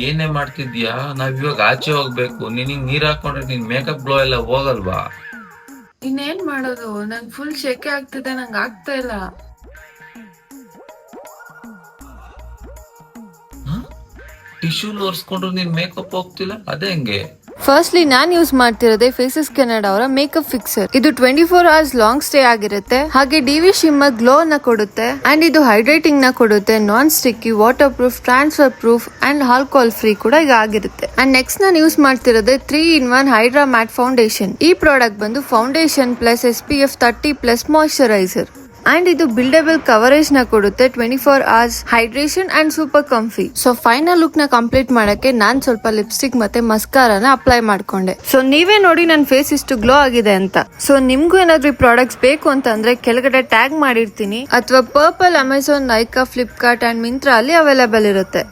ಏನೇ ಮಾಡ್ತಿದ್ಯಾ? ನಾವ್ ಆಚೆ ಹೋಗ್ಬೇಕು. ನಿನಗ್ ನೀರ್ ಹಾಕೊಂಡ್ರೆ ನಿನ್ ಮೇಕಪ್ ಗ್ಲೋ ಎಲ್ಲ ಹೋಗಲ್ವಾ? ಇನ್ನೇನ್ ಮಾಡೋದು, ನಂಗ್ ಫುಲ್ ಶೆಕೆ ಆಗ್ತಿದೆ, ನಂಗ್ ಆಗ್ತಾ ಇಲ್ಲ. ಟಿಶ್ಯೂಲ್ ಒರ್ಸ್ಕೊಂಡ್ರು ನಿನ್ ಮೇಕಪ್ ಹೋಗ್ತಿಲ್ಲ, ಅದೇ ಹೆಂಗೆ? ಫಸ್ಟ್ಲಿ ನಾನ್ ಯೂಸ್ ಮಾಡ್ತಿರೋದೇ ಫೇಸಸ್ ಕೆನಡಾ ಅವರ ಮೇಕಪ್ ಫಿಕ್ಸರ್. ಇದು 24 hours ಲಾಂಗ್ ಸ್ಟೇ ಆಗಿರುತ್ತೆ, ಹಾಗೆ ಡಿವಿ ಶಿಮ್ಮರ್ ಗ್ಲೋ ನ ಕೊಡುತ್ತೆ ಅಂಡ್ ಇದು ಹೈಡ್ರೇಟಿಂಗ್ ನ ಕೊಡುತ್ತೆ. Non sticky, water proof, transfer proof and alcohol free ಕೂಡ ಈಗ ಆಗಿರುತ್ತೆ. ಅಂಡ್ ನೆಕ್ಸ್ಟ್ ನಾನು ಯೂಸ್ ಮಾಡ್ತಿರೋದೇ 3-in-1 ಹೈಡ್ರಾ ಮ್ಯಾಟ್ ಫೌಂಡೇಶನ್. ಈ ಪ್ರಾಡಕ್ಟ್ ಬಂದು foundation plus SPF 30 plus moisturiser and ಇದು ಬಿಲ್ಡಬಲ್ ಕವರೇಜ್ ನ ಕೊಡುತ್ತೆ. 24 hours hydration and super comfy. So final look ನ ಕಂಪ್ಲೀಟ್ ಮಾಡಕ್ಕೆ ನಾನ್ ಸ್ವಲ್ಪ ಲಿಪ್ಸ್ಟಿಕ್ ಮತ್ತೆ ಮಸ್ಕಾರಾನ ಅಪ್ಲೈ ಮಾಡ್ಕೊಂಡೆ. ಸೊ ನೀವೇ ನೋಡಿ ನನ್ನ ಫೇಸ್ ಇಷ್ಟು ಗ್ಲೋ ಆಗಿದೆ ಅಂತ. ಸೊ ನಿಮ್ಗೂ ಏನಾದ್ರೂ ಪ್ರಾಡಕ್ಟ್ಸ್ ಬೇಕು ಅಂತಂದ್ರೆ ಕೆಳಗಡೆ ಟ್ಯಾಗ್ ಮಾಡಿರ್ತೀನಿ, ಅಥವಾ purple, Amazon, Nykaa, Flipkart and Myntra ಅಲ್ಲಿ ಅವೈಲೇಬಲ್ ಇರುತ್ತೆ.